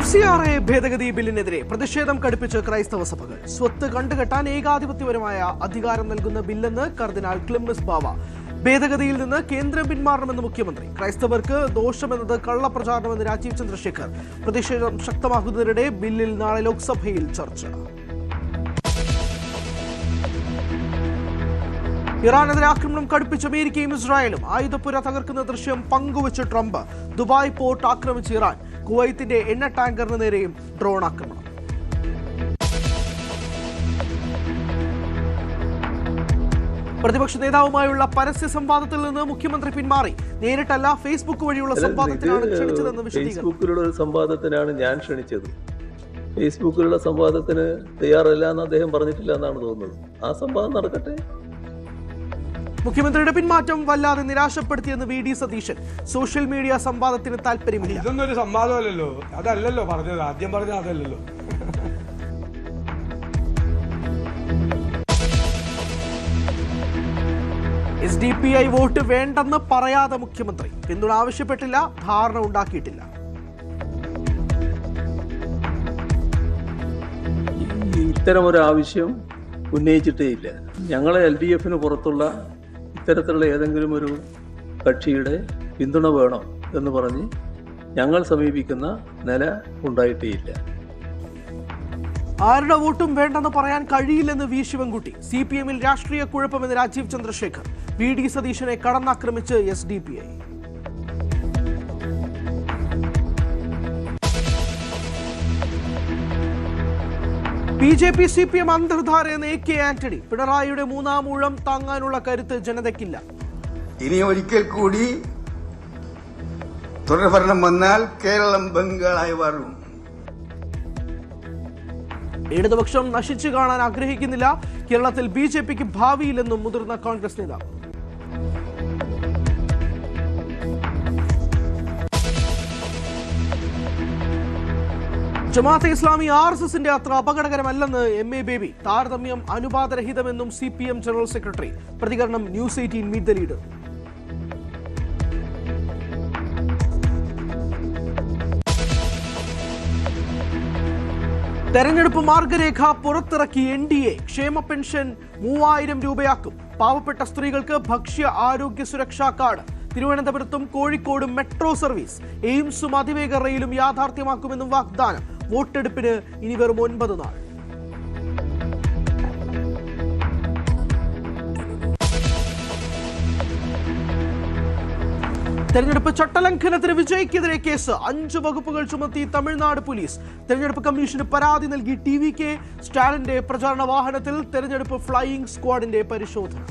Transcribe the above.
FCRA ഭേദഗതി ബില്ലിനെതിരെ പ്രതിഷേധം കടുപ്പിച്ച് ക്രൈസ്തവ സഭകൾ. സ്വത്ത് കണ്ടുകെട്ടാൻ ഏകാധിപത്യപരമായ അധികാരം നൽകുന്ന ബില്ലെന്ന് കർദിനാൾ ക്ലിമ്മിസ് ബാവ. ഭേദഗതിയിൽ നിന്ന് കേന്ദ്രം പിന്മാറണമെന്ന് മുഖ്യമന്ത്രി. ക്രൈസ്തവർക്ക് ദോഷമെന്നത് കള്ളപ്രചാരണമെന്ന് രാജീവ് ചന്ദ്രശേഖർ. പ്രതിഷേധം ശക്തമാക്കുന്നതിനിടെ ബില്ലിൽ നാളെ ലോക്സഭയിൽ ചർച്ച. ഇറാനെതിരെ ആക്രമണം കടുപ്പിച്ച് അമേരിക്കയും ഇസ്രായേലും. ആയുധപ്പുര തകർക്കുന്ന ദൃശ്യം പങ്കുവച്ച് ട്രംപ്. ദുബായ് പോർട്ട് ആക്രമിച്ച് ഇറാൻ. കുവൈത്തിന്റെ എണ്ണ ടാങ്കറിന് നേരെയും ഡ്രോൺ ആക്രമണം. പ്രതിപക്ഷ നേതാവുമായുള്ള പരസ്യ സംവാദത്തിൽ നിന്ന് മുഖ്യമന്ത്രി പിന്മാറി. നേരിട്ടല്ല ഫേസ്ബുക്ക് വഴിയുള്ള സംവാദത്തിനാണ് ക്ഷണിച്ചതെന്ന് വിശദീകരിച്ചു. ഫേസ്ബുക്കിലുള്ള സംവാദത്തിനാണ് ഞാൻ ക്ഷണിച്ചത്. ഫേസ്ബുക്കിലുള്ള സംവാദത്തിന് തയ്യാറല്ല എന്ന് അദ്ദേഹം പറഞ്ഞിട്ടില്ല എന്നാണ് തോന്നുന്നത്. ആ സംവാദം നടക്കട്ടെ. മുഖ്യമന്ത്രിയുടെ പിന്മാറ്റം വല്ലാതെ നിരാശപ്പെടുത്തിയെന്ന് VD സതീശൻ. സോഷ്യൽ മീഡിയ സംവാദത്തിന് താല്പര്യമില്ല. ഇതൊന്നും ഒരു സംവാദമല്ലല്ലോ, അതല്ലല്ലോ പറഞ്ഞത്. ആദ്യം പറഞ്ഞത് അതല്ലല്ലോ. SDPI വോട്ട് വേണ്ടെന്ന് പറയാതെ മുഖ്യമന്ത്രി. പിന്തുണ ആവശ്യപ്പെട്ടില്ല, ധാരണ ഉണ്ടാക്കിയിട്ടില്ല. ഇത്തരമൊരു ആവശ്യം ഉന്നയിച്ചിട്ടേ ഇല്ല. ഞങ്ങളെ LDFന് പുറത്തുള്ള ഇത്തരത്തിലുള്ള ഏതെങ്കിലും ഒരു കക്ഷിയുടെ പിന്തുണ വേണം എന്ന് പറഞ്ഞ് ഞങ്ങൾ സമീപിക്കുന്ന നില ഉണ്ടായിട്ടേയില്ല. ആരുടെ വോട്ടും വേണ്ടെന്ന് പറയാൻ കഴിയില്ലെന്ന് V ശിവൻകുട്ടി. CPM-ൽ രാഷ്ട്രീയ കുഴപ്പമെന്ന് രാജീവ് ചന്ദ്രശേഖർ. VD സതീശനെ കടന്നാക്രമിച്ച് SDPI. BJP CPM അന്തർധാരയെന്ന് AK Antony. പിണറായിയുടെ മൂന്നാം ഊഴം താങ്ങാനുള്ള കരുത്ത് ജനതയ്ക്കില്ല. ഇനി ഒരിക്കൽ കൂടി തുടർഭരണം വന്നാൽ കേരളം ബംഗാളായി മാറും. ഇടതുപക്ഷം നശിച്ചു കാണാൻ ആഗ്രഹിക്കുന്നില്ല. കേരളത്തിൽ BJPക്ക് ഭാവിയില്ലെന്നും മുതിർന്ന കോൺഗ്രസ് നേതാവ്. ജമാഅത്തെ ഇസ്ലാമി RSSന്റെ അത്ര അപകടകരമല്ലെന്ന് MA ബേബി. താരതമ്യം അനുപാതരഹിതമെന്നും CPM ജനറൽ സെക്രട്ടറി. പ്രതികരണം News 18 മീറ്റ് ദ ലീഡർ. തെരഞ്ഞെടുപ്പ് മാർഗരേഖ പുറത്തിറക്കി NDA. ക്ഷേമ പെൻഷൻ 3000 രൂപയാക്കും. പാവപ്പെട്ട സ്ത്രീകൾക്ക് ഭക്ഷ്യ ആരോഗ്യ സുരക്ഷാ കാർഡ്. തിരുവനന്തപുരത്തും കോഴിക്കോടും മെട്രോ സർവീസ്. എയിംസും അതിവേഗ റെയിലും യാഥാർത്ഥ്യമാക്കുമെന്നും വാഗ്ദാനം. വോട്ടെടുപ്പിന് ഇനി വെറും 9 നാൾ. തെരഞ്ഞെടുപ്പ് ചട്ടലംഘനത്തിന് വിജയ്ക്കെതിരെ കേസ്. 5 വകുപ്പുകൾ ചുമത്തി തമിഴ്നാട് പോലീസ്. തെരഞ്ഞെടുപ്പ് കമ്മീഷന് പരാതി നൽകി TVK. സ്റ്റാലിന്റെ പ്രചാരണ വാഹനത്തിൽ തെരഞ്ഞെടുപ്പ് ഫ്ലൈയിംഗ് സ്ക്വാഡിന്റെ പരിശോധന.